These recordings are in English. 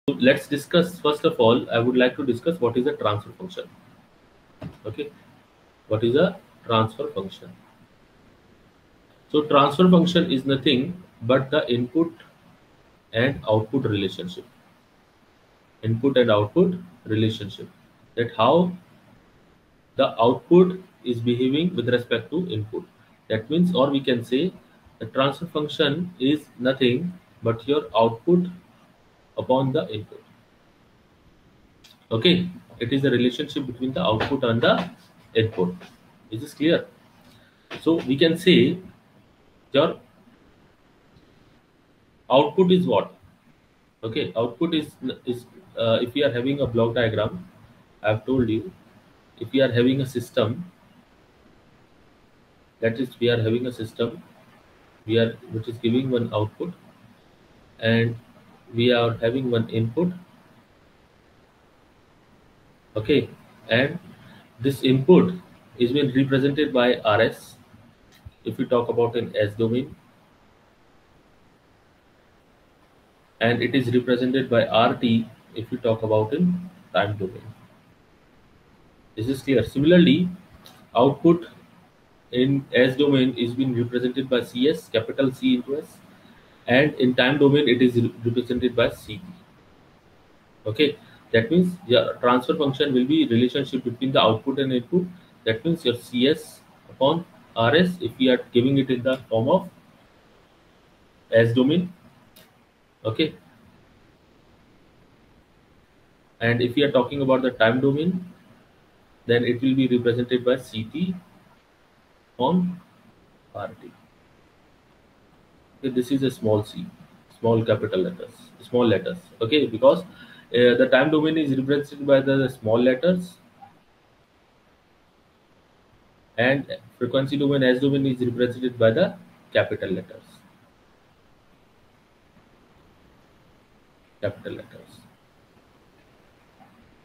Let's discuss, first of all, I would like to discuss what is a transfer function. Okay, what is a transfer function? So transfer function is nothing but the input and output relationship. Input and output relationship. That how the output is behaving with respect to input. That means, or we can say, the transfer function is nothing but your output upon the input. Okay, it is the relationship between the output and the input. Is this clear? So we can say your output is what? Okay, output is if we are having a block diagram, I have told you, if we are having a system, that is, we are having a system, we are which is giving one output, and we are having one input. Okay, and this input is being represented by RS. If we talk about an S domain, and it is represented by RT if we talk about in time domain. This is clear. Similarly, output in S domain is being represented by CS, capital C into S, and in time domain it is represented by CT. Okay, that means your transfer function will be relationship between the output and input. That means your CS upon RS if we are giving it in the form of S domain. Okay, and if we are talking about the time domain, then it will be represented by CT on RT. Okay, this is a small c, small capital letters, small letters. Okay, because the time domain is represented by the small letters, and frequency domain S domain is represented by the capital letters. Capital letters.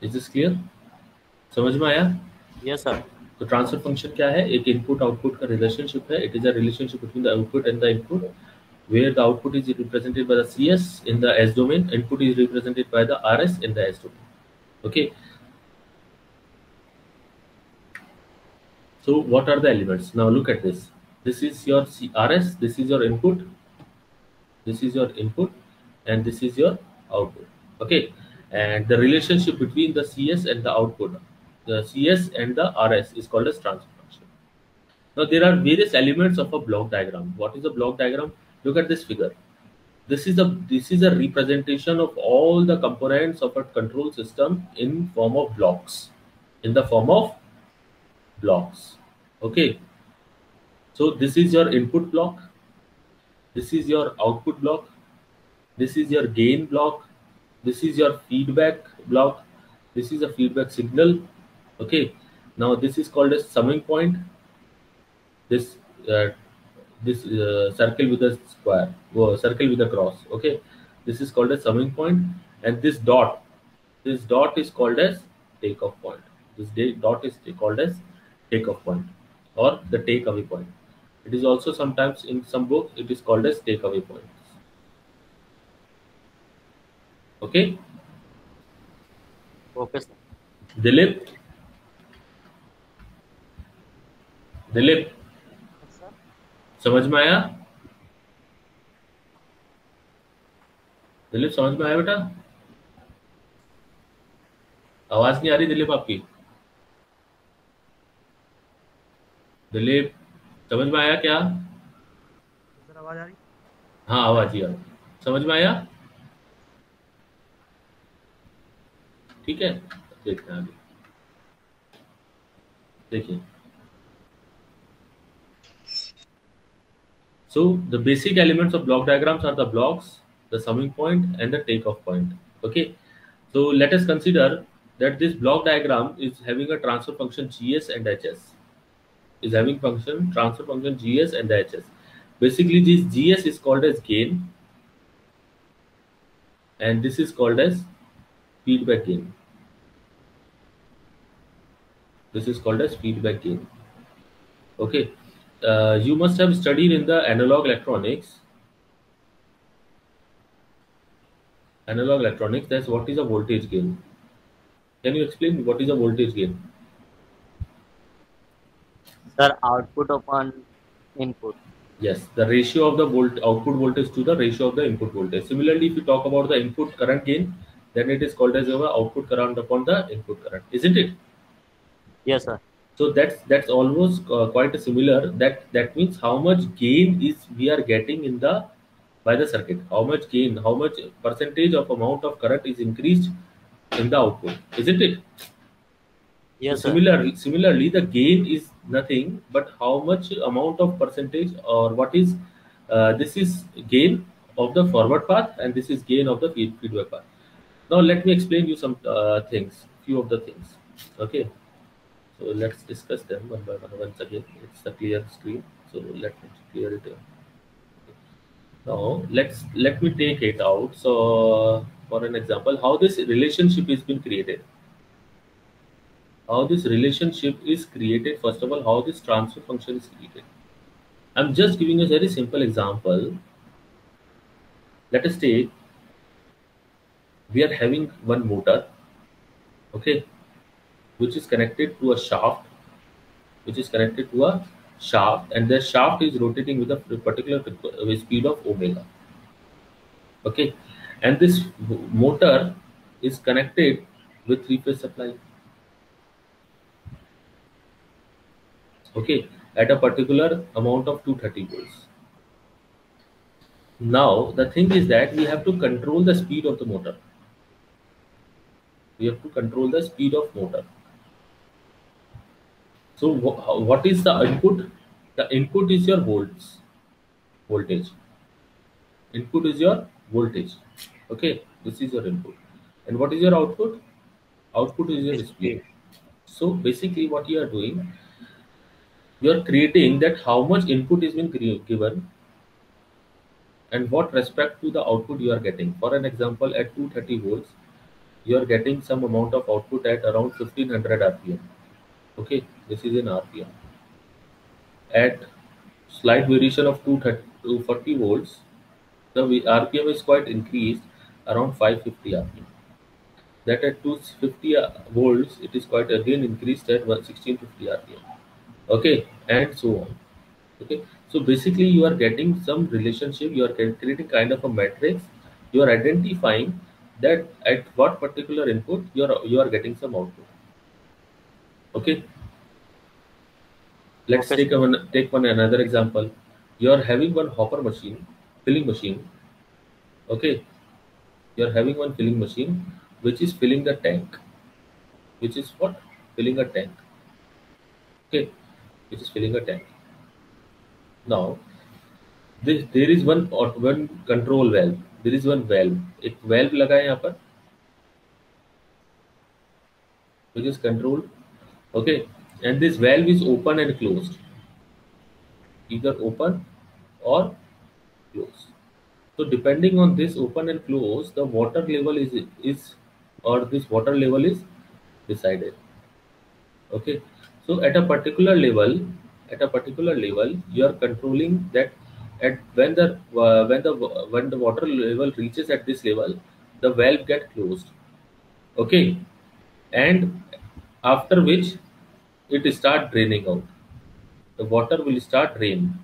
Is this clear? समझ में आया? Yes, sir. तो transfer function क्या है? एक input output का relationship है. It is a relationship between the output and the input, where the output is represented by the CS in the S domain, input is represented by the RS in the S domain. Okay. So what are the elements? Now look at this. This is your RS, this is your input, this is your input, and this is your output. Okay. And the relationship between the CS and the output, the CS and the RS, is called as transfer function. Now there are various elements of a block diagram. What is a block diagram? Look at this figure. This is a representation of all the components of a control system in form of blocks. In the form of blocks. Okay. So this is your input block. This is your output block. This is your gain block. This is your feedback block. This is a feedback signal. Okay. Now this is called as summing point. This uh, this circle with a square, circle with a cross. Okay, this is called as summing point, and this dot is called as takeoff point. Dot is called as takeoff point or the takeaway point. It is also sometimes in some books it is called as takeaway point. Okay, Okay, sir. Dilip, Dilip, Yes, sir. समझ में आया? दिलीप समझ में आया बेटा? आवाज नहीं आ रही दिलीप आपकी? दिलीप समझ में आया क्या? सर आवाज आ रही? हाँ आवाज ही आ रही. समझ में आया? ठीक है, देखते हैं आगे. देखिए, so the basic elements of block diagrams are the blocks, the summing point, and the takeoff point. Okay, so let us consider that this block diagram is having a transfer function GS and HS. Is having transfer function GS and HS. Basically, this GS is called as gain, and this is called as feedback gain. This is called as feedback gain. Okay, you must have studied in the analog electronics Analog electronics, that's what is a voltage gain. Can you explain what is a voltage gain? Sir, output upon input. Yes, the ratio of the output voltage to the ratio of the input voltage. Similarly, if you talk about the input current gain, then it is called as our output current upon the input current, isn't it? Yes, sir. So that's almost quite similar. That means how much gain is we are getting in the by the circuit. How much gain, how much percentage of amount of current is increased in the output, isn't it? So Yes, sir. similarly, the gain is nothing but how much amount of percentage or what is this is gain of the forward path and this is gain of the feedback path. Now let me explain you some things, few of the things. Okay, so let's discuss them one by one once again. It's a clear screen, so let me clear it. Now let me take it out. So for an example, how this relationship is been created. How this relationship is created, first of all, how this transfer function is created. I'm just giving a very simple example. Let us take, we are having one motor, okay, which is connected to a shaft, which is connected to a shaft, and the shaft is rotating with a particular speed of omega, okay, and this motor is connected with three-phase supply, okay, at a particular amount of 230 volts. Now the thing is that we have to control the speed of the motor. We have to control the speed of motor. So what is the input? The input is your voltage. Input is your voltage. Okay, this is your input. And what is your output? Output is your speed. Speed. So basically, what you are doing, you are creating that how much input is being given and what respect to the output you are getting. For an example, at 230 volts, you are getting some amount of output at around 1500 rpm. Okay, this is in rpm. At slight variation of 240 volts, the rpm is quite increased around 550 rpm. That at 250 volts, it is quite again increased at 1650 rpm. Okay, and so on. Okay, so basically, you are getting some relationship. You are creating kind of a matrix. You are identifying that at what particular input you are getting some output. Okay, let's Okay, sir. take one another example. You are having one hopper machine, filling machine. Okay, you are having one filling machine which is filling the tank. Which is what? Filling a tank. Okay, which is filling a tank. Now, there is one control valve. There is one valve. एक valve लगा है यहाँ पर, which is controlled. Okay, and this valve is open and closed. Either open or closed. So depending on this open and close, the water level is or this water level is decided. Okay, so at a particular level, you are controlling that at when the water level reaches at this level, the valve get closed. Okay, and after which it start draining out. The water will start drain.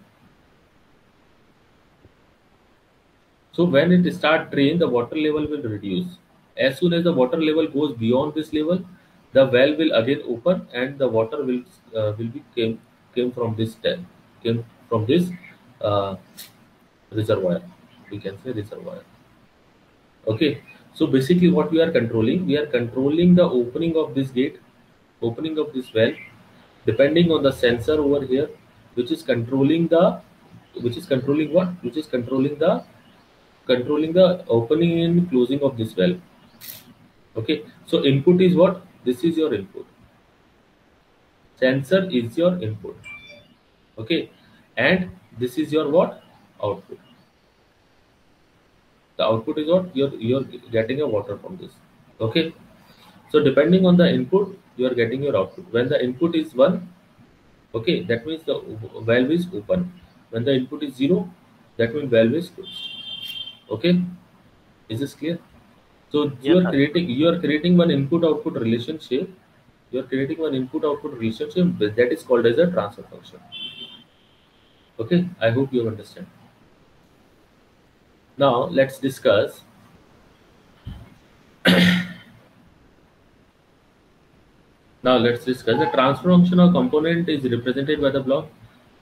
So when it start drain, the water level will reduce. As soon as the water level goes beyond this level, the valve will again open and the water will be came from this tank, came from this uh, reservoir. We can say reservoir. Okay. So basically, what we are controlling the opening of this gate, opening of this valve, depending on the sensor over here, which is controlling the, which is controlling what? Which is controlling the opening and closing of this valve. Okay, so input is what? This is your input. Sensor is your input. Okay, and this is your what? Output. The output is what? You're getting a water from this. Okay, so depending on the input, you are getting your output. When the input is 1, okay, that means the valve is open. When the input is 0, that means valve is closed. Okay, is this clear? So Yes, sir. you are creating one input output relationship. You are creating one input output relationship that is called as a transfer function. Okay, I hope you understand. Now let's discuss. Now let's discuss the transfer function or component is represented by the block.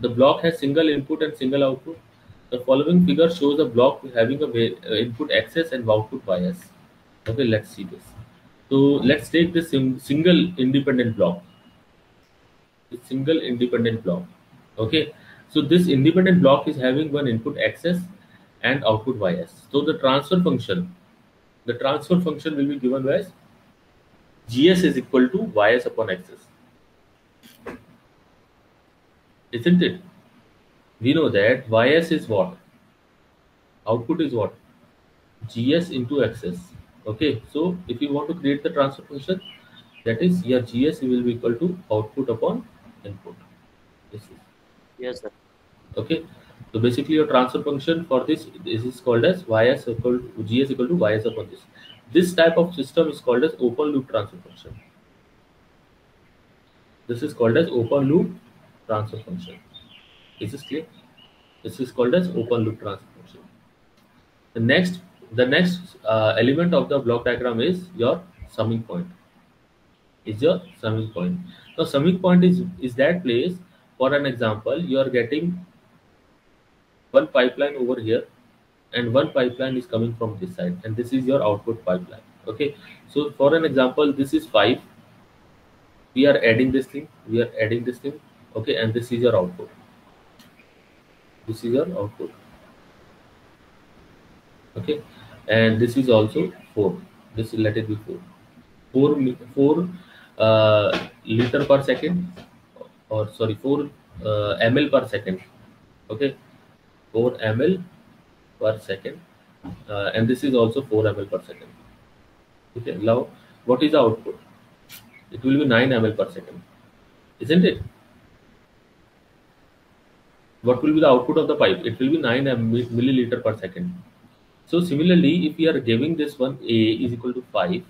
The block has single input and single output. The following figure shows a block having a input access and output bias. Okay, let's see this. So let's take this single independent block. A single independent block. Okay, so this independent block is having one input access and output bias. So the transfer function will be given as GS is equal to YS upon XS, isn't it? We know that YS is what? Output is what? GS into XS. Okay, so if you want to create the transfer function, that is your GS will be equal to output upon input. This is Yes, sir. okay. So basically, your transfer function for this is called as YS equal to GS equal to YS upon this. This type of system is called as open loop transfer function. This is called as open loop transfer function. Is this clear? This is called as open loop transfer function. The next, the next element of the block diagram is your summing point. Is your summing point. Now, summing point is that place. For an example, you are getting one pipeline over here, and one pipeline is coming from this side, and this is your output pipeline. Okay. So, for an example, this is 5. We are adding this thing. We are adding this thing. Okay, and this is your output. This is your output. Okay, and this is also 4. This is, let it be 4. 4 liter per second, or sorry, 4 ml per second. Okay, 4 ml per second, and this is also 4 ml per second. Okay, now what is the output? It will be 9 ml per second, isn't it? What will be the output of the pipe? It will be 9 milliliter per second. So similarly, if we are giving this one, A is equal to 5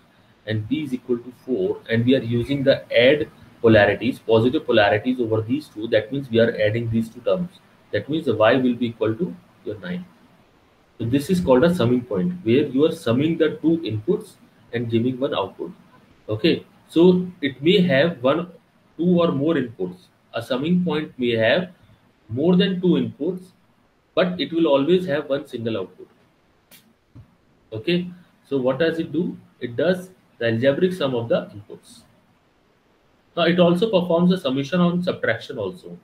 and B is equal to 4, and we are using the add polarities, positive polarities over these two, that means we are adding these two terms. That means the Y will be equal to your 9. So this is called a summing point, where you are summing the two inputs and giving one output. Okay, so it may have one, two or more inputs. A summing point may have more than two inputs, but it will always have one single output. Okay, so what does it do? It does the algebraic sum of the inputs. Now it also performs a summation on subtraction also,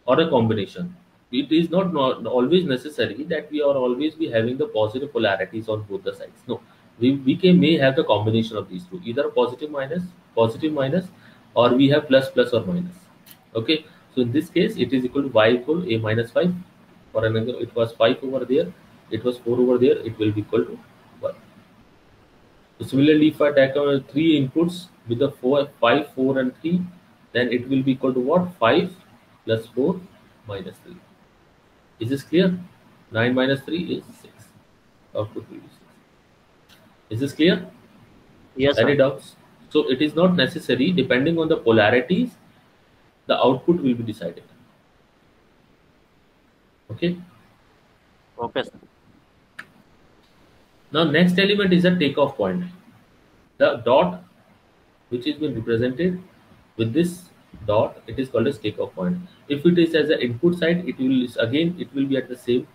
or a combination. It is not always necessary that we are always be having the positive polarities on both the sides. No, may have the combination of these two, either positive minus, or we have plus or minus. Okay, so in this case it is equal to y equal a minus 5. For an example, it was 5 over there, it was 4 over there, it will be equal to 1. So similarly, if I take three inputs with the 4, 5, 4, and 3, then it will be equal to what? 5 plus 4 minus 3. Is this clear? 9 minus 3 is 6. Output will be 6. Is this clear? Yes, Any sir. doubts? So it is not necessary, depending on the polarities, the output will be decided. Okay. Okay, sir. Now next element is a takeoff point. The dot which is been represented with this dot, it is called as takeoff point. If it is as an input side, it will be at the same,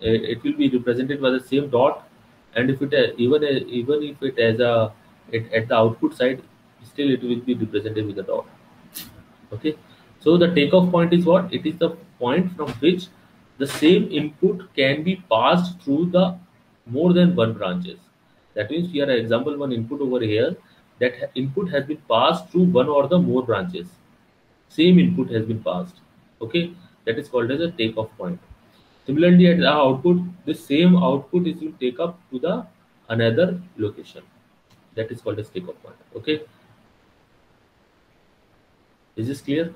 it will be represented by the same dot. And if it even if it as a it, at the output side, still it will be represented with a dot. Okay, so the takeoff point is what? It is the point from which the same input can be passed through the more than one branches. That means we are example one input over here, that input has been passed through one or the more branches. Same input has been passed. Okay, that is called as a takeoff point. Similarly, at the output, the same output is will take up to the another location. That is called as takeoff point. Okay, is this clear?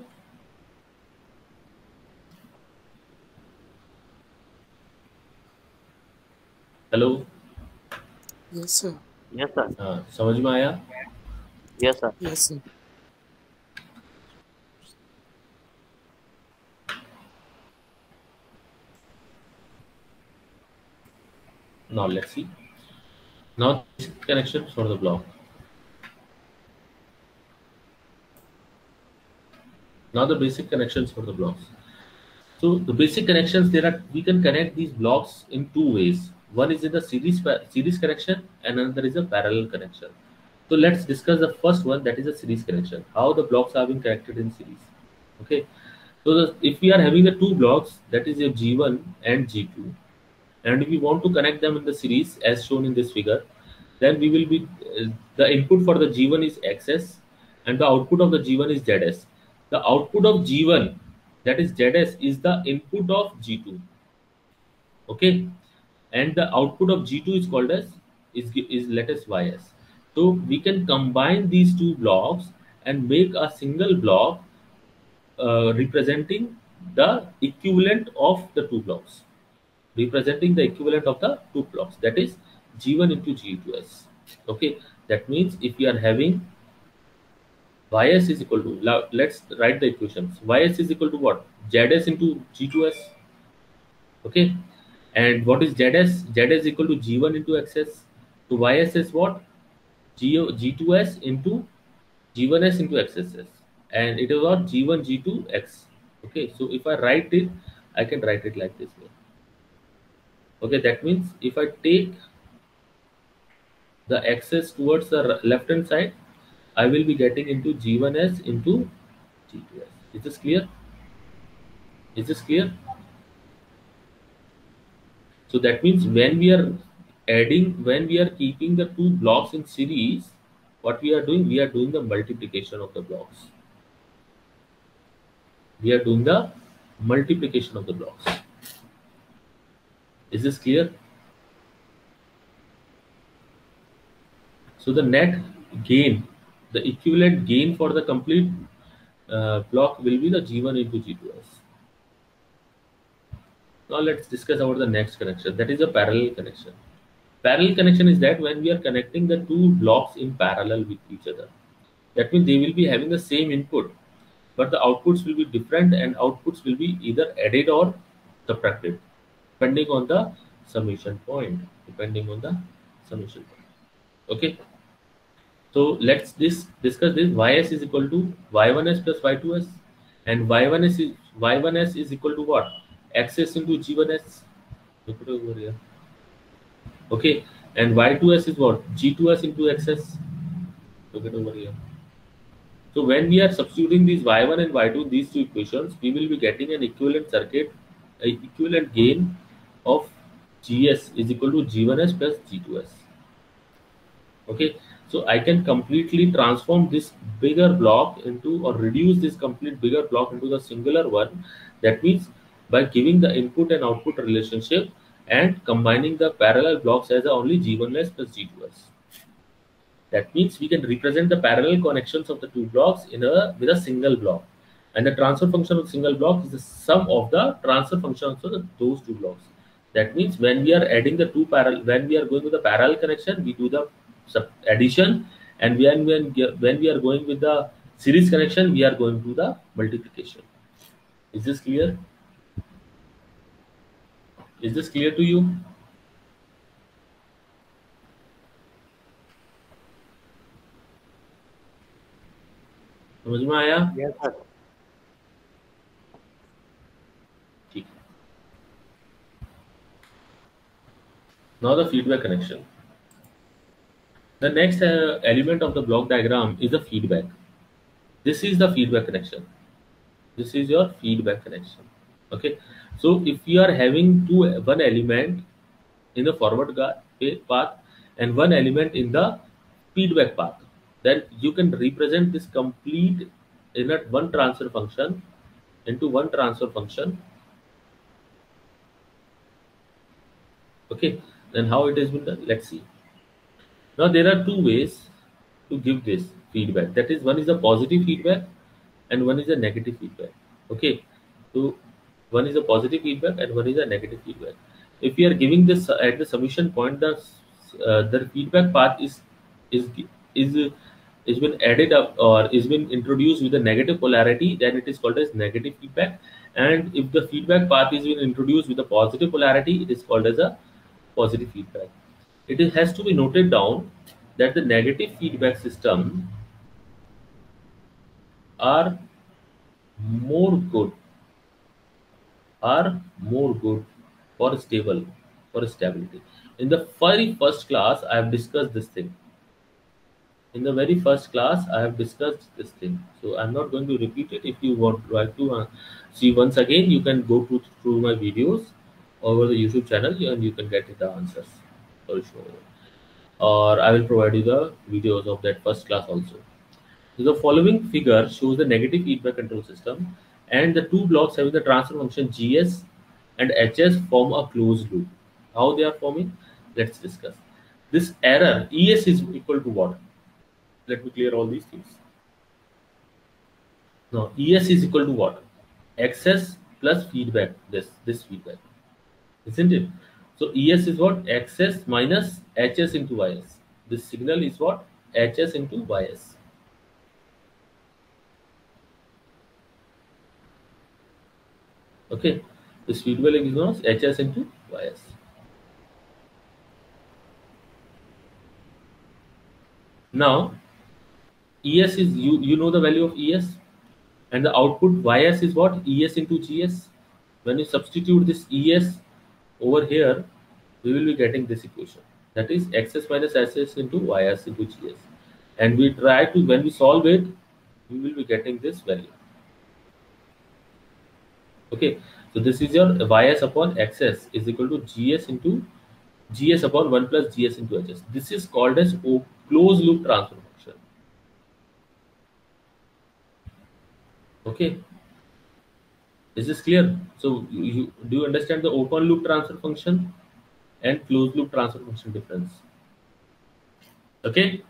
Hello. Yes, sir. Yes, sir. समझ में आया? Yes, sir. Yes, sir. Now let's see. Now this connections for the block. Now the basic connections for the blocks. So the basic connections, there are, we can connect these blocks in two ways. One is in the series connection, and another is a parallel connection. So let's discuss the first one, that is a series connection. How the blocks are being connected in series. Okay. So if we are having the two blocks, that is a G1 and G2, and if we want to connect them in the series as shown in this figure, then we will be the input for the G1 is XS and the output of the G1 is ZS. The output of G1, that is ZS, is the input of G2. Okay, and the output of G2 is called as is let us YS. So we can combine these two blocks and make a single block representing the equivalent of the two blocks, representing the equivalent of the two blocks, that is G1 into G2S. Okay, that means if we are having Ys is equal to, now let's write the equations. Ys is equal to what? Zs into G2S. Okay, and what is Zs? Zs is equal to G1 into Xs. So Ys is what? G2S into G1S into XSS, and it is what? G1 G2 X. Okay, so if I write it, I can write it like this way. Okay, that means if I take the axis towards the left hand side, I will be getting into G1S into G2S. Is this clear? Is this clear? So that means when we are when we are keeping the two blocks in series, what we are doing? We are doing the multiplication of the blocks. We are doing the multiplication of the blocks. Is this clear? So the net gain, the equivalent gain for the complete block will be the G1 into G2S. Now let's discuss about the next connection, that is a parallel connection. Parallel connection is that when we are connecting the two blocks in parallel with each other. That means they will be having the same input, but the outputs will be different, and outputs will be either added or subtracted, depending on the summation point. Depending on the summation point. Okay. So let's discuss this. Ys is equal to y1s plus y2s, and y1s is equal to what? Xs into g1s. Look it over here. Okay, and y2s is what? G2s into xs. Look it over here. So when we are substituting these y1 and y2, these two equations, we will be getting an equivalent circuit, an equivalent gain of gs is equal to g1s plus g2s. Okay, so I can completely transform this bigger block into, or reduce this complete bigger block into the singular one. That means by giving the input and output relationship and combining the parallel blocks as only G1s plus G2s. That means we can represent the parallel connections of the two blocks with a single block, and the transfer function of single block is the sum of the transfer functions of those two blocks. That means when we are adding the two parallel, when we are going with the parallel connection, we do the addition, and when we are going with the series connection, we are going to the multiplication. Is this clear? Is this clear to you? समझ में आया? Yes, sir. ठीक. Now the feedback connection. The next element of the block diagram is the feedback. This is the feedback connection. This is your feedback connection. Okay. So if you are having one element in the forward path and one element in the feedback path, then you can represent this complete in one transfer function into one transfer function. Okay, then how it has been done? Let's see. Now there are two ways to give this feedback. That is, one is a positive feedback and one is a negative feedback. Okay, so one is a positive feedback and one is a negative feedback. If we are giving this at the summation point, the feedback path is is is is been added up or is been introduced with a negative polarity, then it is called as negative feedback. And if the feedback path is been introduced with a positive polarity, it is called as a positive feedback. Has to be noted down that the negative feedback system are more good more good for stability. In the very first class, I have discussed this thing. In the very first class, I have discussed this thing. So I'm not going to repeat it. If you would like to see once again, you can go through my videos over the YouTube channel and you can get the answers for sure. Or I will provide you the videos of that first class also. So the following figure shows the negative feedback control system, and the two blocks having the transfer function GS and HS form a closed loop. How they are forming? Let's discuss. This error ES is equal to what? Let me clear all these things. Now ES is equal to what? XS plus feedback. This feedback, isn't it? So ES is what? XS minus HS into YS. This signal is what? HS into YS. Okay, this feedback is known as HS into YS. Now, ES is you know the value of ES, and the output YS is what? ES into GS. When you substitute this ES over here, we will be getting this equation. That is XS minus SS into YS into GS. And we try to, when we solve it, we will be getting this value. Okay, so this is your YS upon XS is equal to GS into GS upon 1 plus GS into HS. This is called as closed loop transfer function. Okay, is this clear? So do you understand the open loop transfer function and closed loop transfer function difference? Okay.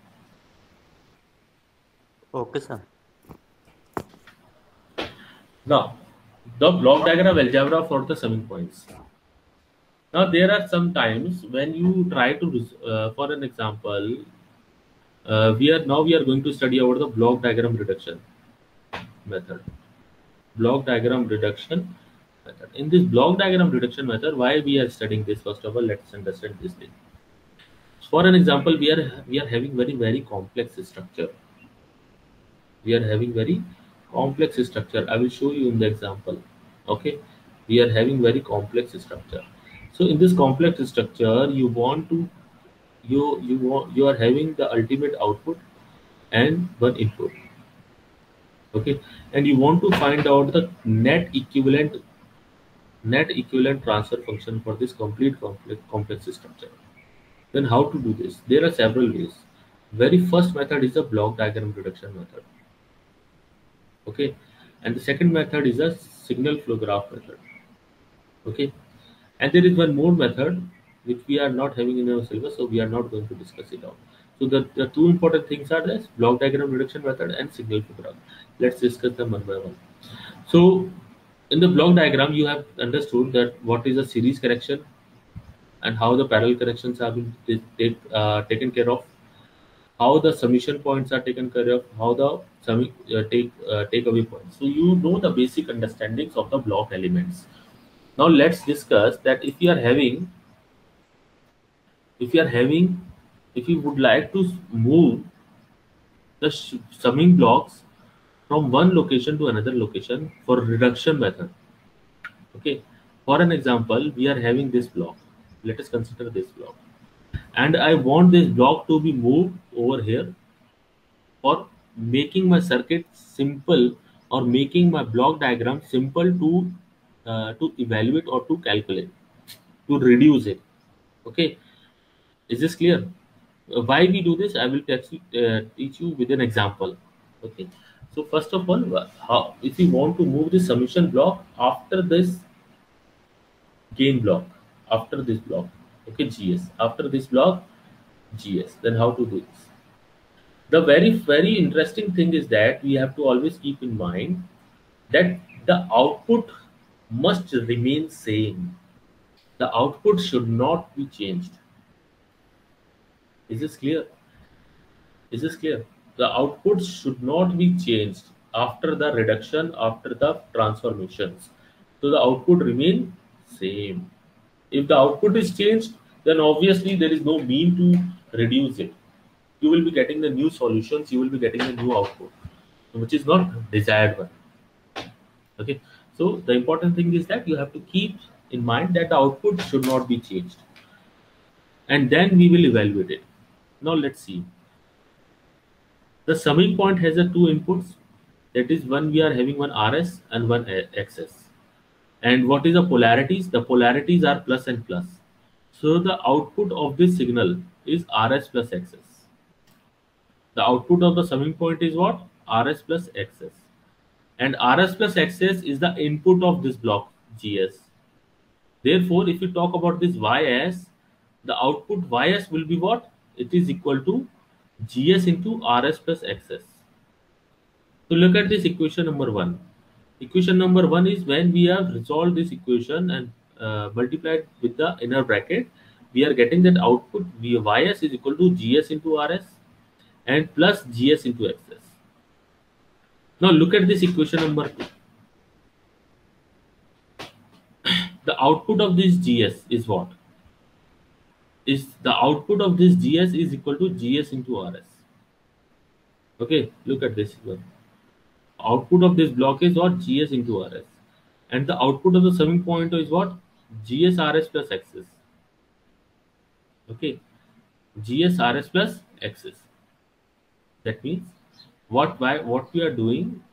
Okay, sir. Now, the block diagram algebra for the summing points. Now, there are some times when you try to, for an example, we are going to study about the block diagram reduction method. Block diagram reduction method. In this block diagram reduction method, why we are studying this? First of all, let's understand this thing. For an example, we are having very complex structure. We are having very complex structure. I will show you in the example. Okay, we are having very complex structure. So in this complex structure, you are having the ultimate output and one input. Okay, and you want to find out the net equivalent transfer function for this complete complex structure. Then how to do this? There are several ways. Very first method is the block diagram reduction method. Okay, and the second method is a signal flow graph method. Okay, and there is one more method which we are not having in our syllabus, so we are not going to discuss it out. So the two important things are this block diagram reduction method and signal flow graph. Let's discuss them one by one. So in the block diagram, you have understood that what is a series correction and how the parallel corrections have been taken care of, how the summation points are taken care of, how the take away points. So you know the basic understandings of the block elements. Now let's discuss that if you would like to move the summing blocks from one location to another location for reduction method. Okay, for an example, we are having this block. Let us consider this block, and I want this block to be moved over here for making my circuit simple or making my block diagram simple to evaluate or to calculate, to reduce it. Okay, is this clear? Why we do this? I will teach you with an example. Okay, so first of all, how if you want to move the summation block after this gain block, after this block, okay, GS, after this block GS, then how to do this? The very interesting thing is that we have to always keep in mind that the output must remain same. The output should not be changed. Is this clear? Is this clear? The output should not be changed after the reduction, after the transformations. So the output remain same. If the output is changed, then obviously there is no mean to reduce it. You will be getting the new solutions, you will be getting the new output, which is not desired one. Okay. So the important thing is that you have to keep in mind that the output should not be changed. And then we will evaluate it. Now let's see. The summing point has a two inputs. That is, one we are having one RS and one XS. And what is the polarities? The polarities are plus and plus. So the output of this signal is RS plus XS. The output of the summing point is what? RS plus XS. And RS plus XS is the input of this block GS. Therefore, if you talk about this YS, the output YS will be what? It is equal to GS into RS plus XS. So look at this equation number 1. Equation number 1 is when we have resolved this equation and multiplied with the inner bracket, we are getting that output YS is equal to GS into RS and plus GS into XS. Now look at this equation number 2. The output of this GS is what? Is the output of this GS is equal to GS into RS. Okay, look at this one. Output of this block is what? GS into RS. And the output of the summing point is what? GS RS plus XS. Okay, GS RS plus XS. That means what we are doing,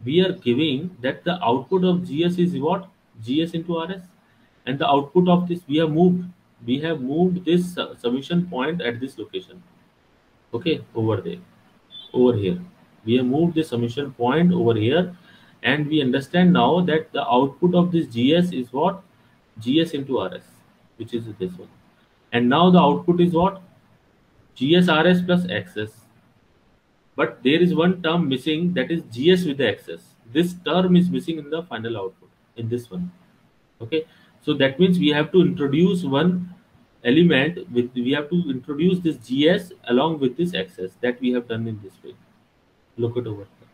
we are giving that the output of GS is what? GS into RS, and the output of this we have moved this summation point at this location. Okay, over there, over here, we have moved the summation point over here, and we understand now that the output of this GS is what? GS into RS, which is this one, and now the output is what? GS RS plus XS. But there is one term missing, that is GS with the XS. This term is missing in the final output in this one. Okay, so that means we have to introduce one element with, we have to introduce this GS along with this XS, that we have done in this way. Look it over here.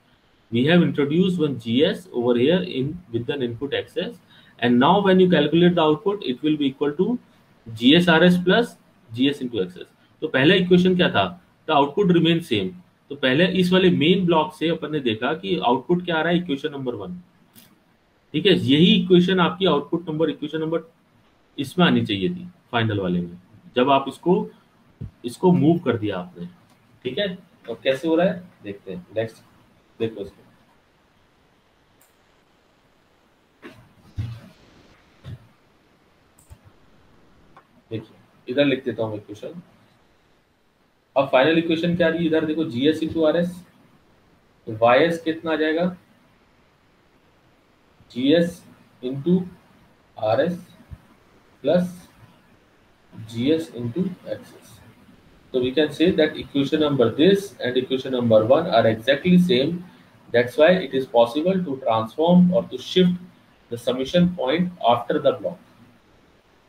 We have introduced one GS over here in with an input XS, and now when you calculate the output, it will be equal to GSRS plus GS into XS. तो पहला equation क्या था? The output remain same. तो पहले इस वाले main block से अपन ने देखा कि आउटपुट क्या आ रहा है, इक्वेशन नंबर 1. ठीक है, यही इक्वेशन आपकी आउटपुट नंबर, इक्वेशन नंबर इसमें आनी चाहिए थी फाइनल वाले में, जब आप इसको मूव कर दिया आपने. ठीक है, और कैसे हो रहा है देखते हैं. नेक्स्ट देखो इसको. देखिए इधर लिख देता हूँ इक्वेशन. अब फाइनल इक्वेशन क्या आ रही है इधर देखो, GS इंटू RS. तो YS कितना आ जाएगा? GS into RS plus GS into XS. So we can say that equation number this and equation number 1 are exactly same. That's why it is possible to transform or to shift the summation point after the block.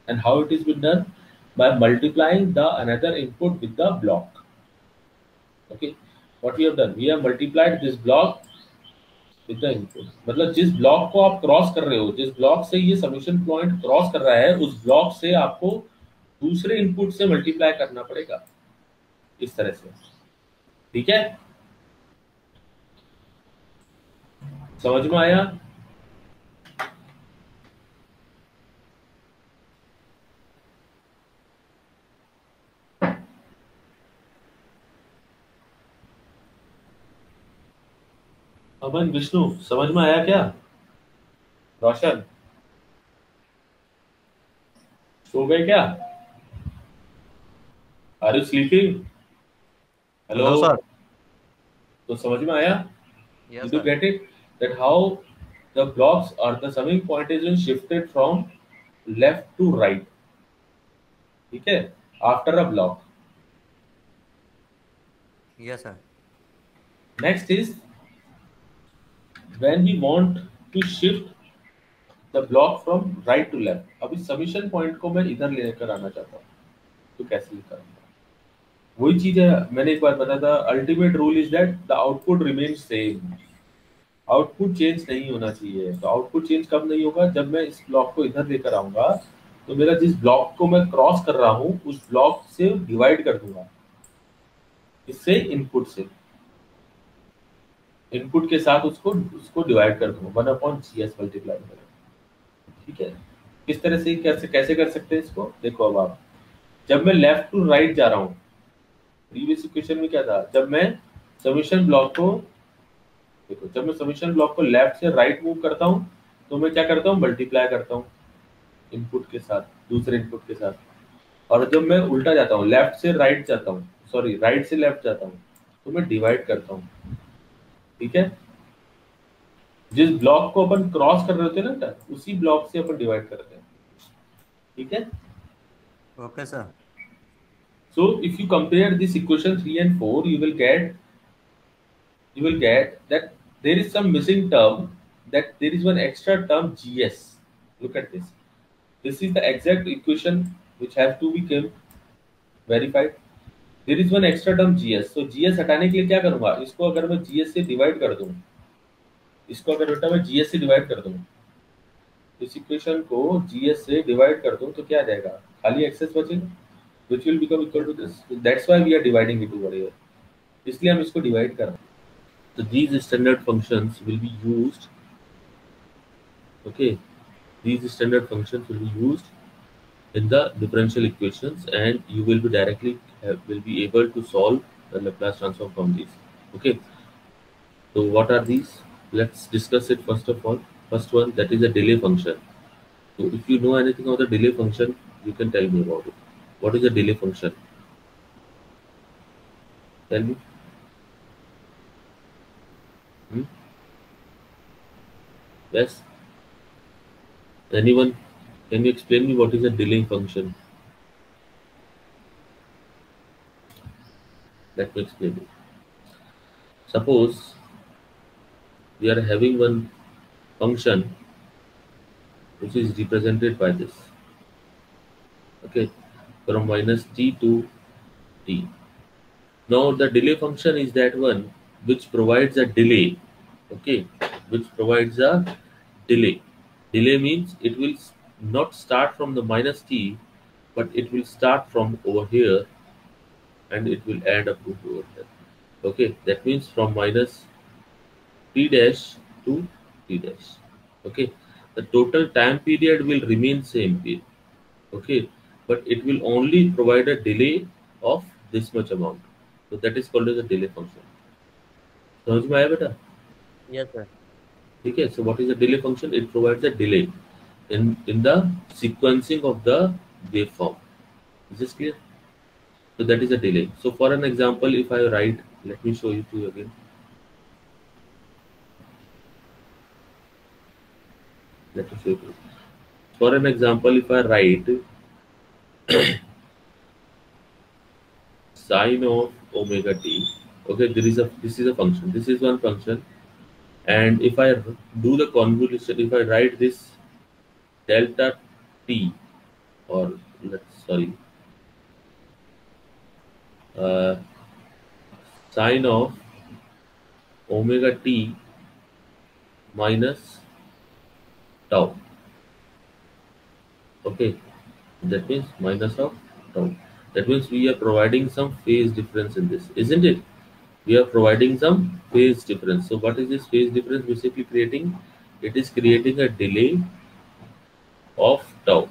And how it is been done? By multiplying the another input with the block. Okay, what we have done, we have multiplied this block with the input. मतलब जिस block को आप cross कर रहे हो, जिस block से ये समीशन पॉइंट क्रॉस कर रहा है, उस ब्लॉक से आपको दूसरे इनपुट से मल्टीप्लाई करना पड़ेगा इस तरह से. ठीक है, समझ में आया? अमन, विष्णु, समझ में आया क्या? रोशन सो गए क्या? Are you sleeping? Hello sir. तो समझ में आया? Yes, Did you sir. get it? That how the blocks or the summing point is being shifted from left to right. ठीक है, after a block. Yes, sir. Next is when we want to shift the block from right to left. अभी submission point को मैं इधर लेकर आना चाहता हूँ, तो कैसे करूँगा? वही चीज है, मैंने एक बार बताया था, ultimate rule is that the output remain same, output change नहीं होना चाहिए। तो आउटपुट चेंज कब नहीं होगा, जब मैं इस ब्लॉक को इधर लेकर आऊंगा, तो मेरा जिस ब्लॉक को मैं क्रॉस कर रहा हूँ उस ब्लॉक से डिवाइड कर दूंगा, इससे इनपुट से, इनपुट के साथ उसको उसको डिवाइड कर दूंगा 1/GS मल्टीप्लाई करें। ठीक है, किस तरह से कैसे कैसे कर सकते हैं इसको, देखो अब आप, जब मैं लेफ्ट टू राइट जा रहा हूँ, प्रीवियस इक्वेशन में क्या था, जब मैं समीशन ब्लॉक को, देखो जब मैं समीशन ब्लॉक को लेफ्ट से राइट मूव करता हूँ, तो मैं क्या करता हूँ, मल्टीप्लाई करता हूँ इनपुट के साथ, दूसरे इनपुट के साथ। और जब मैं उल्टा जाता हूँ, लेफ्ट से राइट जाता हूँ, सॉरी राइट से लेफ्ट जाता हूँ, तो मैं डिवाइड करता हूँ। ठीक है, जिस ब्लॉक को अपन क्रॉस कर रहे होते हैं ना, उसी ब्लॉक से अपन डिवाइड करते हैं। ठीक है, Okay, sir. so if you compare this equation 3 and 4, you will get that there is some missing term, that there is one extra term GS. Look at this. This is the exact equation which has to be verified. There is one extra term GS. So GS हटाने के लिए क्या करूंगा, इसको अगर मैं GS से divide कर दूं, इसको अगर बेटा मैं GS से डिवाइड कर दूं, इस इक्वेशन को GS से डिवाइड कर दूं, तो क्या आ जाएगा, खाली एक्सेस बचेगा, which will become equal to this. That's why we are dividing it over here. इसलिए हम इसको डिवाइड कर रहे हैं। So these standard functions will be used. Okay, these standard functions will be used in the differential equations, and you will be directly will be able to solve the Laplace transform from these. Okay, so what are these? Let's discuss it first of all. First one, that is a delay function. So if you know anything about the delay function, you can tell me about it. What is a delay function? Tell me. Yes. Anyone? Can you explain me what is a delay function? Let me explain it. Suppose we are having one function which is represented by this. Okay, from minus t to t. Now the delay function is that one which provides a delay. Okay, which provides a delay. Delay means it will not start from the minus t, but it will start from over here and it will end up to over here. Okay, that means from minus t dash to t dash. Okay, the total time period will remain same period. Okay, but it will only provide a delay of this much amount. So that is called as a delay function. समझ में आया बेटा? Yes, sir. ठीक है, so what is a delay function? It provides a delay in the sequencing of the waveform. Is this clear? So that is a delay. So for an example, if I write, let me show you to you again. Let me show you. For an example, if I write sine of omega t, okay, this is a function. This is one function, and if I do the convolution, if I write this delta t, or let's sorry, sine of omega t minus tau. Okay, that means minus of tau. That means we are providing some phase difference in this, isn't it? We are providing some phase difference. So what is this phase difference basically creating? It is creating a delay of tau.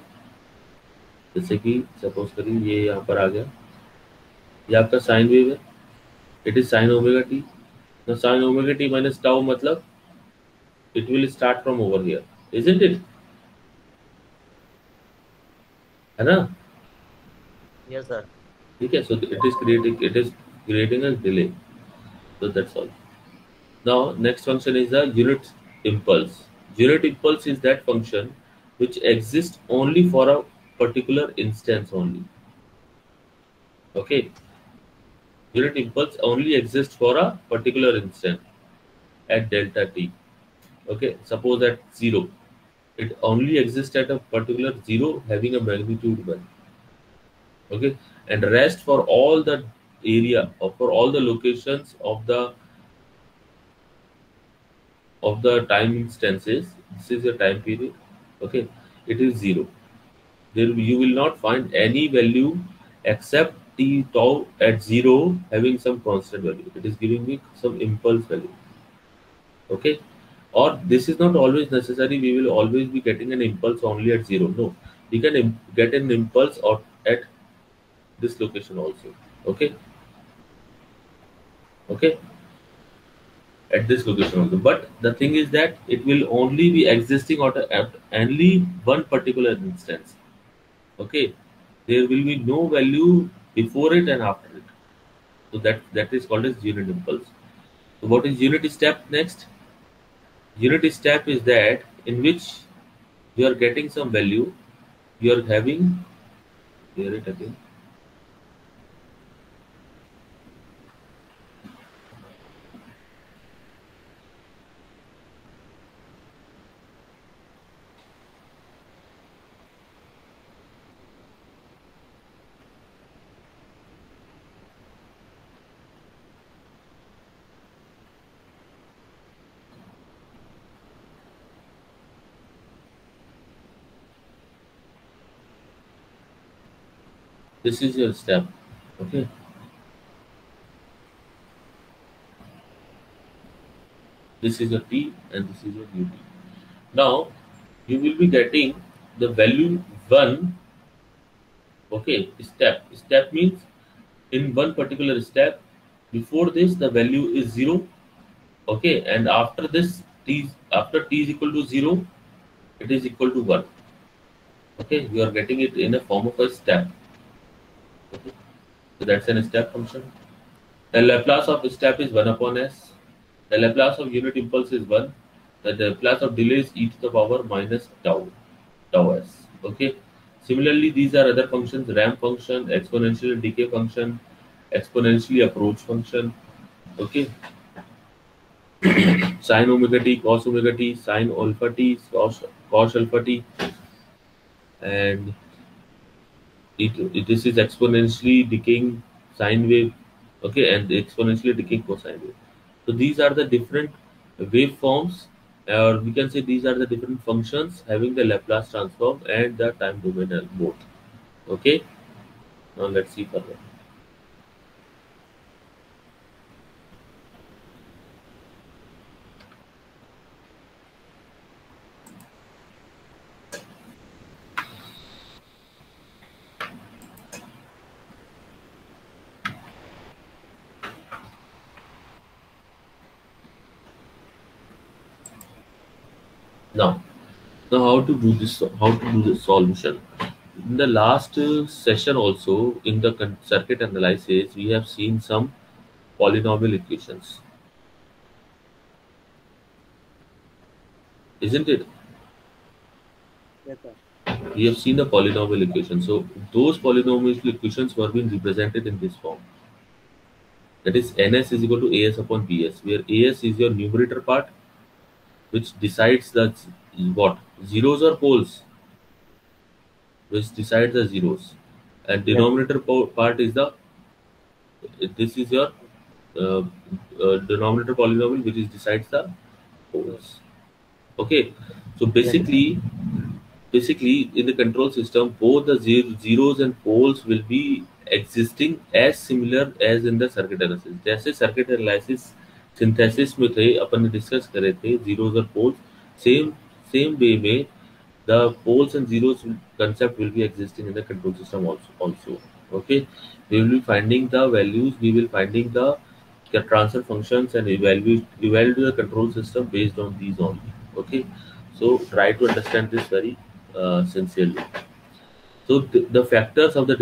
जैसे कि suppose करिए ये यहाँ पर आ गया, ये आपका sine wave है, it is sine omega t. तो sine omega t minus tau मतलब it will start from over here, isn't it? है ना? Yes, sir. ठीक है, so it is creating a delay. So that's all. Now next function is the unit impulse. Unit impulse is that function which exists only for a particular instance only. Okay, unit impulse only exists for a particular instant at delta t. Okay, suppose at 0, it only exists at a particular 0 having a magnitude 1. Okay, and rest for all the area or for all the locations of the time instances. This is a time period. Okay, it is 0. There you will not find any value except t tau at 0 having some constant value. It is giving me some impulse value. Okay, or this is not always necessary. We will always be getting an impulse only at 0. No, we can get an impulse at this location also. Okay, okay, at this location also. But the thing is that it will only be existing at only one particular instance. Okay, there will be no value before it and after it. So that is called as unit impulse. So what is unit step next? Unit step is that in which you are getting some value, you are having, here it again. This is your step. Okay. This is your T and this is your UT. Now you will be getting the value 1. Okay, step means in one particular step, before this the value is 0. Okay, and after this after t is equal to 0, it is equal to 1. Okay, you are getting it in a form of a step. Okay, so that's an step function. The Laplace of step is 1 upon s. The Laplace of unit impulse is 1. The Laplace of delay is e to the power minus tau s. Okay. Similarly, these are other functions: ramp function, exponential decay function, exponentially approach function. Okay. Sin omega t, cos omega t, sin alpha t, cos alpha t, and this is exponentially decaying sine wave. Okay, and exponentially decaying cosine wave. So these are the different waveforms, or we can say these are the different functions having the Laplace transform and the time domain both. Okay, now let's see further. Now, how to do this? How to do this solution? In the last session, also in the circuit analysis, we have seen some polynomial equations, isn't it? Yes, sir. We have seen the polynomial equation. So those polynomial equations were being represented in this form. That is ns is equal to as upon bs, where as is your numerator part, which decides the what zeros or poles, which decides the zeros, and Yes. denominator part is the this is your uh, denominator polynomial, which is decides the poles. Okay, so Yes. basically in the control system, both the zeros and poles will be existing as similar as in the circuit analysis. जैसे circuit analysis synthesis में थे, अपन ने discuss करे थे zeros और poles, same way में the poles and zeros concept will be existing in the control system also. Okay, we will be finding the values, we will finding the transfer functions and evaluate the control system based on these only. Okay, so try to understand this very sincerely. So the factors of the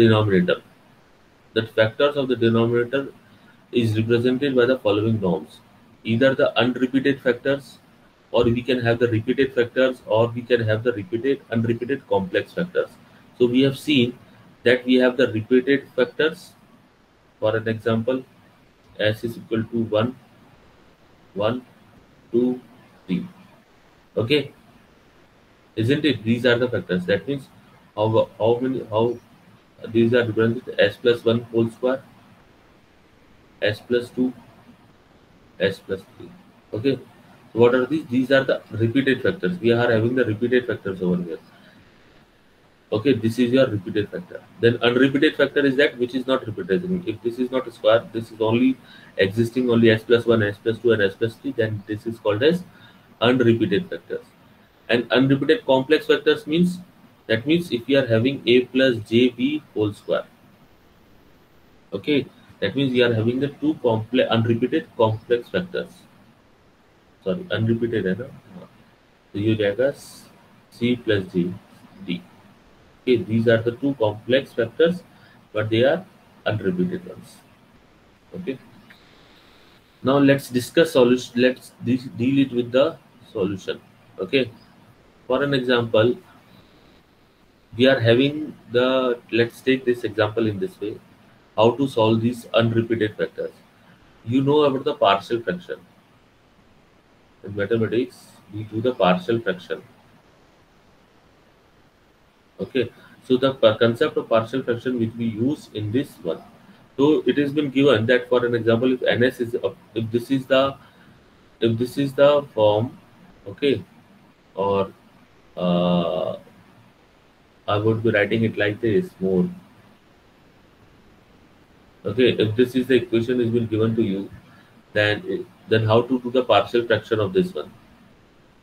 factors of the denominator is represented by the following norms: either the unrepeated factors, or we can have the repeated factors, or we can have the repeated unrepeated complex factors. So we have seen that we have the repeated factors. For an example, s is equal to 1, 1, 2, 3. Okay, isn't it? These are the factors. That means how these are represented: s plus 1 whole square, s plus 2, s plus 3. Okay. So what are these? These are the repeated factors. We are having the repeated factors over here. Okay, this is your repeated factor. Then unrepeated factor is that which is not repeating. If this is not a square, this is only existing only s plus 1, s plus 2, and s plus 3, then this is called as unrepeated factors. And unrepeated complex factors means, that means if we are having a plus jb whole square, okay, that means we are having the two complex unrepeated complex factors. Sorry, unrepeated है ना? हाँ. तो ये हो जाएगा c plus j d. Okay, these are the two complex factors, but they are unrepeated ones. Okay. Now let's discuss solution. Let's deal it with the solution. Okay. For an example, we are having the. Let's take this example in this way. How to solve these unrepeated factors? You know about the partial fraction. In mathematics, we do the partial fraction. Okay. So the concept of partial fraction which we use in this one. So it has been given that for an example, if ns is if this is the form, okay, or uh, I would be writing it like this more. Okay, if this is the equation has been given to you, then how to do the partial fraction of this one?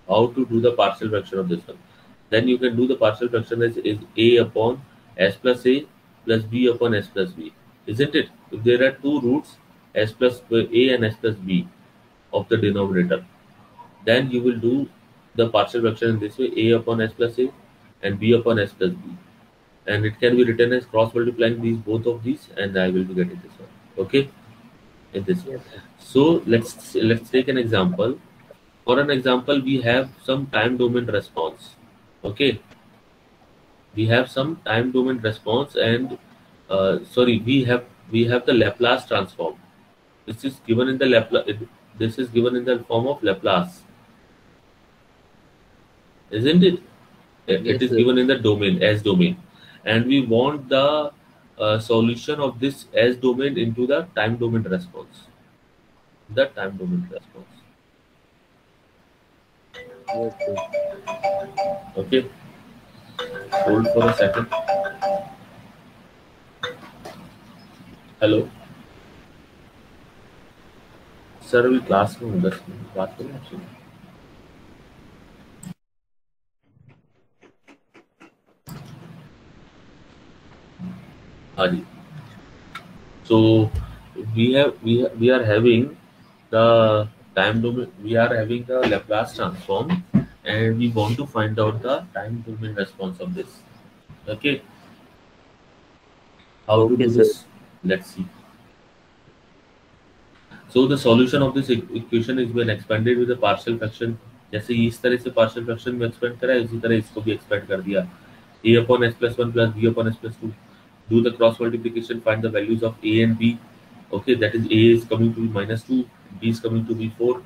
How to do the partial fraction of this one? Then you can do the partial fraction as is a upon s plus a plus b upon s plus b, isn't it? If there are two roots s plus a and s plus b of the denominator, then you will do the partial fraction in this way: a upon s plus a and b upon s plus b, and it can be written as cross multiplying these both of these, and I will be getting this one. Okay, in this way. Yes, sir. So let's take an example. For an example, we have some time domain response. Okay, we have some time domain response, and sorry, we have the Laplace transform. This is given in the Laplace. This is given in the form of Laplace, isn't it? It Yes, is sir. given in the domain as domain, and we want the solution of this as domain into the time domain response. The time domain response. Yes, sir. Okay, hold for a second. Hello sir, अभी class में हूँ, 10 minute बात करें आपसे. हाँ जी. So we are having the time domain. We are having the Laplace transform, and we want to find out the time domain response of this. Okay, how to Okay, do sir. this? Let's see. So the solution of this equation is when expanded with the partial fraction. जैसे इस तरह से partial fraction में expand करा है, उसी तरह इसको भी expand कर दिया. A upon s plus 1 plus b upon s plus 2. Do the cross multiplication, find the values of a and b. Okay, that is a is coming to be minus 2, b is coming to be 4.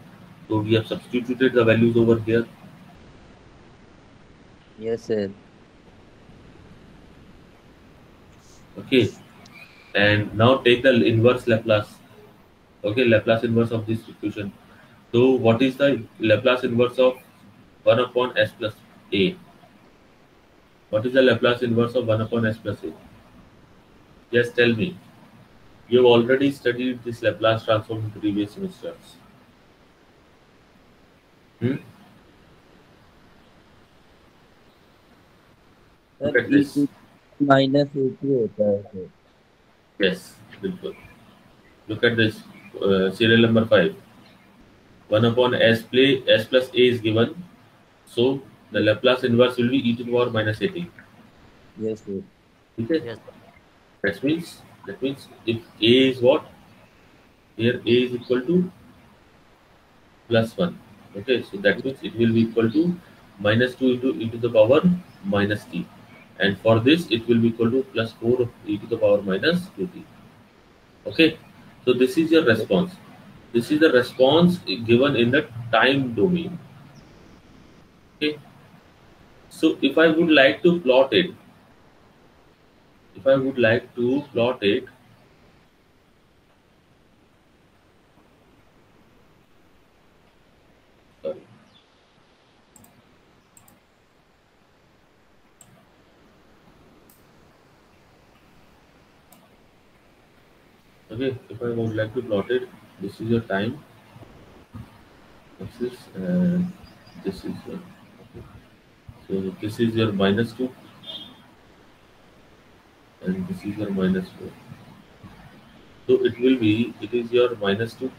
So we have substituted the values over here. Yes, sir. Okay, and now take the inverse Laplace. Okay, Laplace inverse of this equation. So what is the Laplace inverse of 1 upon s plus a? What is the Laplace inverse of 1 upon s plus a? Just tell me. You have already studied this Laplace transform in previous semesters. Hmm? Sir Look at e this. to minus a2 होता है sir. Yes, बिल्कुल. Look at this. Serial number 5. 1 upon s plus a is given. So the Laplace inverse will be e to the power minus 80. Yes, sir. Okay? Yes. That means if a is what? Here a is equal to plus 1. Okay, so that means it will be equal to minus 2 into e to the power minus t. And for this, it will be equal to plus 4 e to the power minus 2t. Okay, so this is your response. This is the response given in the time domain. Okay, so if I would like to plot it, if I would like to plot it, Okay, if I would like to plot it, this is your time axis and this is your, okay. So this is your -2 and this is your -4. So it is your -2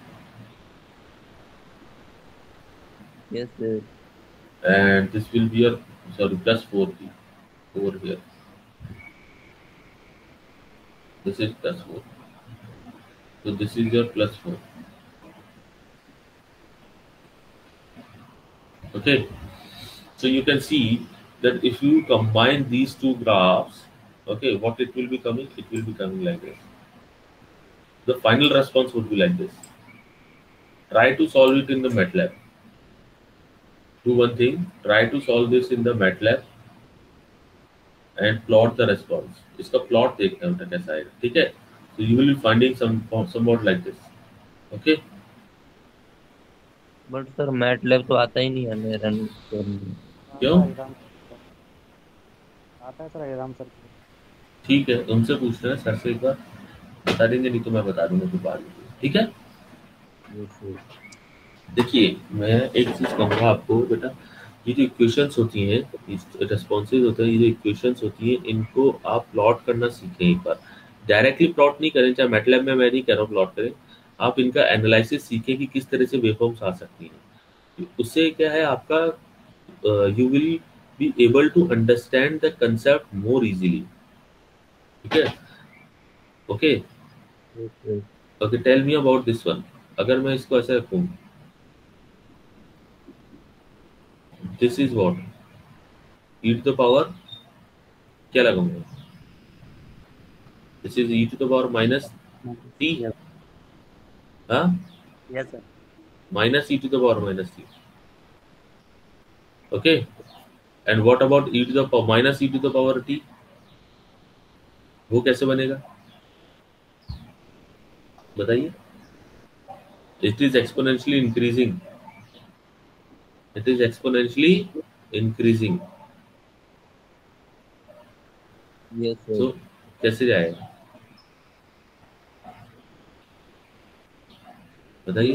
Yes, sir. and this will be your, sorry, +4 over here. This is +4. So this is your +4. Okay. So you can see that if you combine these two graphs, okay, what it will be coming? It will be coming like this. The final response would be like this. Try to solve it in the MATLAB. Do one thing, try to solve this in the MATLAB and plot the response. इसका plot देखना है कैसा आएगा, ठीक है? So you will be finding somewhat like this. Okay? But sir MATLAB तो आता ही नहीं हमें रन करने। क्यों? आता है सर आराम सर को। ठीक है, उनसे पूछना है, सर से एक बार बता देंगे, नहीं तो मैं बता दूंगा फिर बाद में, ठीक है? Yes sir. देखिए, मैं एक चीज कहूँगा आपको बेटा, ये जो इक्वेशंस होती हैं, रेस्पॉन्सेज होते हैं, ये जो इक्वेशंस होती हैं, इनको आप प्लॉट करना सीखें एक बार। डायरेक्टली प्लॉट नहीं करें, चाहे मैटलैब में मैं नहीं कह रहा हूँ प्लॉट करें, आप इनका एनालिसिस सीखें कि किस तरह से वेवफॉर्म्स आ सकती हैं। उससे क्या है आपका, you will be able to understand the concept more easily, ठीक है? Okay yes sir. Okay, tell me about this one. अगर मैं इसको ऐसे रखूँ, this is what, e to the power, क्या लगाऊंगा? दिस इज e to the power minus t, हाँ, yes sir. minus e to the power minus t. Okay, and what about e to the power minus e to the power t? वो कैसे बनेगा बताइए? It is exponentially increasing. It is exponentially increasing. Yes sir. So कैसे जाएगा बताइए?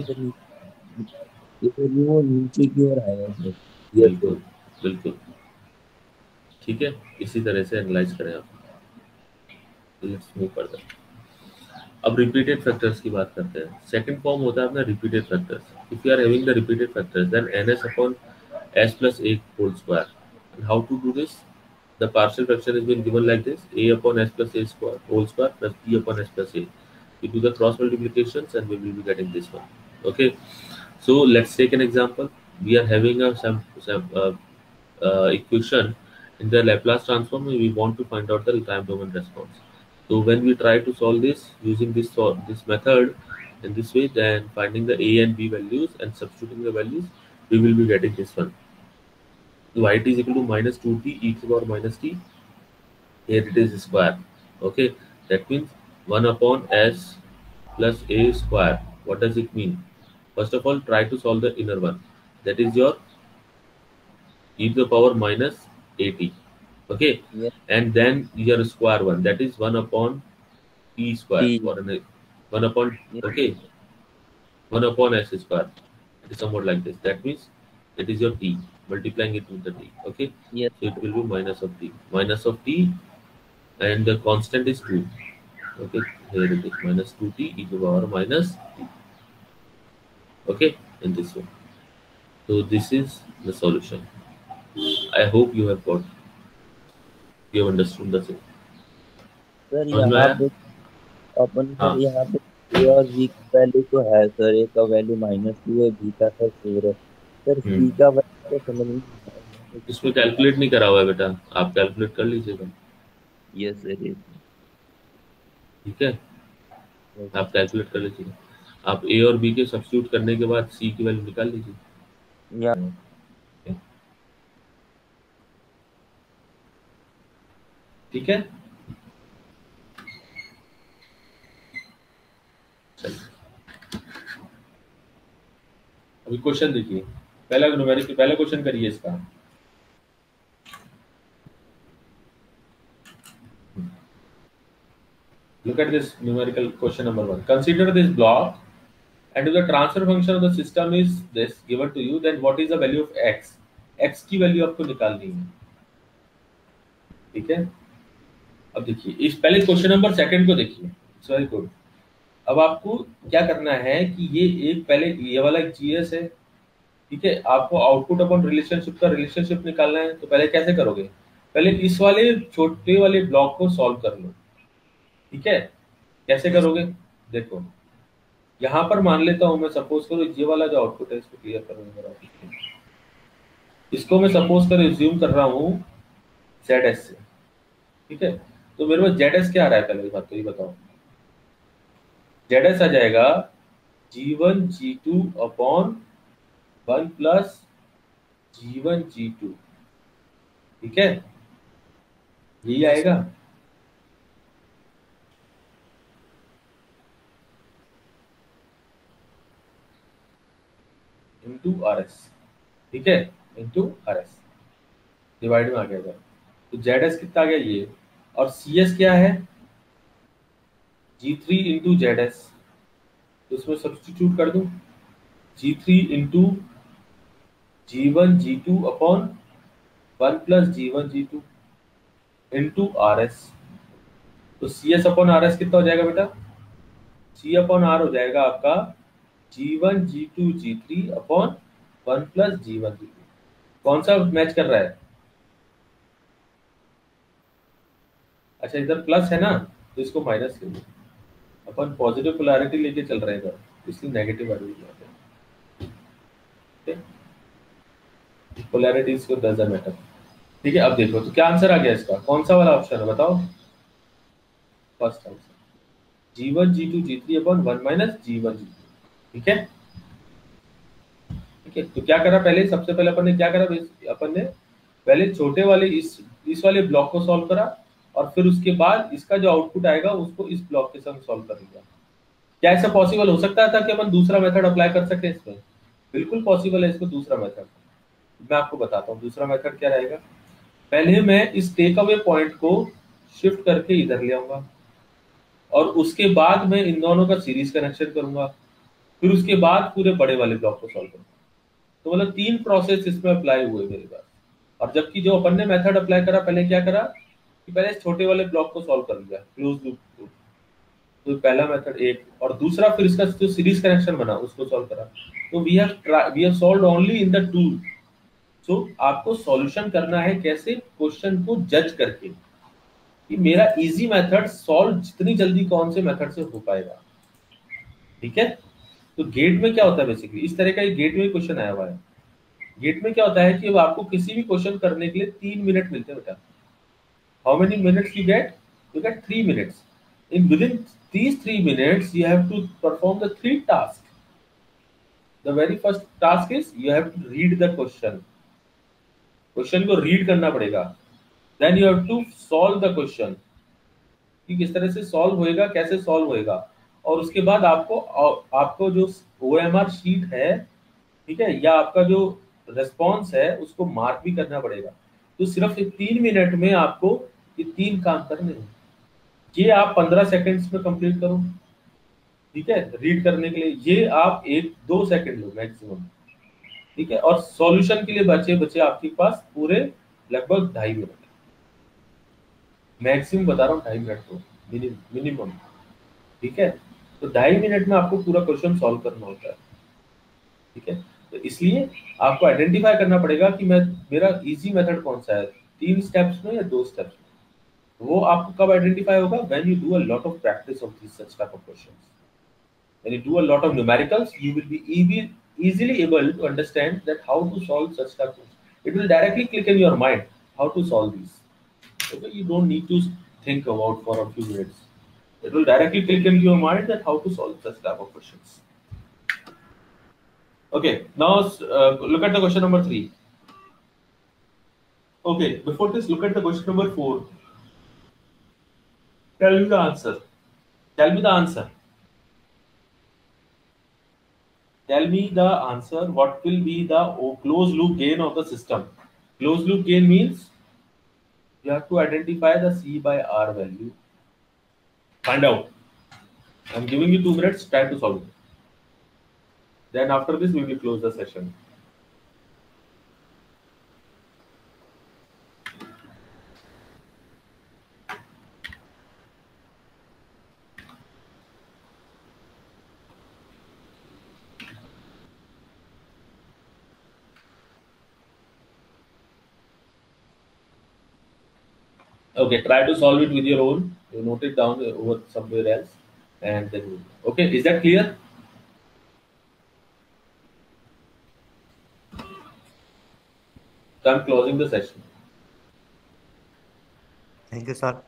ये तो वो नीचे की ओर आएगा सर। यस बिल्कुल सर। बिल्कुल, ठीक है, इसी तरह से एनालाइज करें आप। Let's move further. अब रिपीटेड फैक्टर्स की बात करते हैं। सेकंड फॉर्म होता है अपना repeated factors. If you are having the repeated factors then ns upon s plus a whole square. And how to do this? The partial fraction has been given like this: a upon s plus a square whole square plus b upon s plus a. We do the cross multiplications and we will be getting this one. Okay, so let's take an example. We are having a equation in the Laplace transform and we want to find out the time domain response. So when we try to solve this using this method in this way, then finding the a and b values and substituting the values, we will be getting this one. So it is equal to minus 2t e to the power minus t. Here it is square. Okay, that means 1 upon s plus a square. What does it mean? First of all, try to solve the inner one. That is your e to the power minus at. Okay, yes and then your square one, that is 1 upon t square, T. or 1 upon, yes okay, 1 upon s square. It is somewhat like this. That means it is your t, multiplying it with the t. Okay, yes so it will be minus of t, and the constant is 2. Okay, here it is minus 2t e to the power minus t. Okay, in this one. So this is the solution. I hope you have understood the same. Sir समझ में यहाँ आया? पे अपन हाँ, sir यहाँ पे ए और B की वैल्यू तो है सर। ए का वैल्यू -2 है, बी का सर 4 है। सर सी का वैल्यू तो समझ नहीं आ रहा है कि इसमें कितना। कैलकुलेट नहीं करा हुआ है बेटा, आप कैलकुलेट कर लीजिएगा, यस सर। यस ठीक है? आप कैलकुलेट कर लीजिएगा। आप ए और बी के सब्स्टिट्यूट करने के बाद सी की वैल्यू निकाल लीजिए, या ठीक है? चलिए, अभी क्वेश्चन देखिए। पहला न्यूमेरिक, पहला क्वेश्चन करिए इसका। Look at this numerical question number 1. Consider this block, and if the transfer function of the system is this given to you, then what is the value of x? x की value आपको निकालनी है, ठीक है। अब देखिए इस पहले क्वेश्चन नंबर सेकंड को देखिए, इट्स वेरी गुड। अब आपको क्या करना है कि ये एक पहले ये वाला एक जीएस है, ठीक है। आपको आउटपुट अपॉन रिलेशनशिप का रिलेशनशिप निकालना है, तो पहले कैसे करोगे? पहले इस वाले छोटे वाले ब्लॉक को सॉल्व कर लो, ठीक है। कैसे करोगे? देखो यहां पर मान लेता हूं मैं, सपोज करो ये वाला जो आउटपुट है इसको क्लियर करूंगा, इसको मैं सपोज कर रिज्यूम कर रहा हूं ZS से, ठीक है। तो मेरे पास ZS क्या आ रहा है? पहले बात तो ये बताओ, ZS आ जाएगा G1 G2 upon 1 plus G1 G2, ठीक है, यही आएगा। इंटू RS, ठीक है, इंटू RS डिवाइड में आ गया। तो ZS कितना आ गया ये, और CS क्या है? G3 इंटू ZS, तो इसमें सब्स्टिट्यूट कर दूं, G3 into G1 G2 upon 1 plus G1 G2 into RS। तो CS अपॉन RS कितना हो जाएगा बेटा? C अपॉन R हो जाएगा आपका G1 G2 G3 upon 1 plus G1 G2। कौन सा मैच कर रहा है? अच्छा इधर प्लस है ना, तो इसको माइनस कर दो, अपन पॉजिटिव पोलैरिटी लेके चल रहे हैं, इसलिए नेगेटिव आ रही है, पोलैरिटी इसको डजंट मैटर, ठीक है। अब देखो तो क्या आंसर आ गया इसका, कौन सा वाला ऑप्शन है बताओ? First answer G1 G2 G3 upon 1 minus G1 G2, ठीक है। ठीक है, तो क्या करा पहले, सबसे पहले अपन ने क्या करा, अपन ने पहले छोटे वाले इस वाले ब्लॉक को सॉल्व करा, और फिर उसके बाद इसका जो आउटपुट आएगा उसको इस ब्लॉक के संग सॉल्व कर लिया। क्या ऐसा पॉसिबल हो सकता था कि अपन दूसरा मेथड अप्लाई कर सके इसमें? बिल्कुल पॉसिबल है इसको दूसरा मेथड। मैं आपको बताता हूँ दूसरा मेथड क्या रहेगा। पहले मैं इस टेक अवे पॉइंट को शिफ्ट करके इधर ले आऊंगा, और उसके बाद मैं इन दोनों का सीरीज कनेक्शन करूंगा, फिर उसके बाद पूरे बड़े वाले ब्लॉक को सॉल्व करूंगा। तो मतलब 3 प्रोसेस इसमें अप्लाई हुए मेरे पास। और जबकि जो अपन ने मेथड अप्लाई करा, पहले क्या करा कि पहले छोटे वाले ब्लॉक को सॉल्व कर लिया क्लोज लूप को, तो पहला मेथड एक, और दूसरा फिर इसका जो सीरीज कनेक्शन बना उसको सॉल्व करा। तो we have solved only in the two. So आपको सॉल्यूशन करना है कैसे, क्वेश्चन को जज करके कि मेरा इजी मेथड सॉल्व जितनी जल्दी कौन से मेथड से हो पाएगा, ठीक है। तो गेट में क्या होता है, बेसिकली इस तरह का एक गेट में क्वेश्चन आया हुआ है। गेट में क्या होता है कि अब आपको किसी भी क्वेश्चन करने के लिए 3 मिनट मिलते हैं बेटा। How many minutes you get? You get 3 minutes. In within these 3 minutes you have to perform the 3 tasks. The very first task is you have to read the question को read करना पड़ेगा। then you have to solve the question कि किस तरह से solve होएगा, कैसे solve होएगा, और उसके बाद आपको जो OMR शीट है, ठीक है, या आपका जो रेस्पॉन्स है उसको मार्क भी करना पड़ेगा। तो सिर्फ 3 मिनट में आपको ये 3 काम करने हैं। ये आप 15 सेकंड्स में कंप्लीट करो, ठीक है, रीड करने के लिए ये आप 1-2 सेकंड लो मैक्सिमम, ठीक है। और सॉल्यूशन के लिए बचे आपके पास पूरे लगभग 2.5 मिनट, मैक्सिमम बता रहा हूँ 2.5 मिनट तो मिनिमम, ठीक है। तो 2.5 मिनट में आपको पूरा क्वेश्चन सॉल्व करना होता है, ठीक है। तो इसलिए आपको आइडेंटिफाई करना पड़ेगा कि मेरा इजी मेथड कौन सा है, 3 स्टेप्स में या 2 स्टेप्स में। वो आपको कब आइडेंटिफाई होगा? When you do a lot of practice of this such type of questions, when you do a lot of numericals, you will B easily able to understand that how to solve such type of, it will directly click in your mind how to solve these. Okay, you don't need to think about for a few minutes. It will directly click into your mind that how to solve such type of questions. Okay, now look at the question number 3. Okay, before this, look at the question number 4. Tell me the answer. Tell me the answer. Tell me the answer. What will be the closed loop gain of the system? Closed loop gain means you have to identify the C by R value. Find out. I'm giving you 2 minutes. Try to solve it. Then after this, we will close the session. Okay, try to solve it with your own. You note it down over somewhere else, and then okay. Is that clear? So I'm closing the session. Thank you, sir.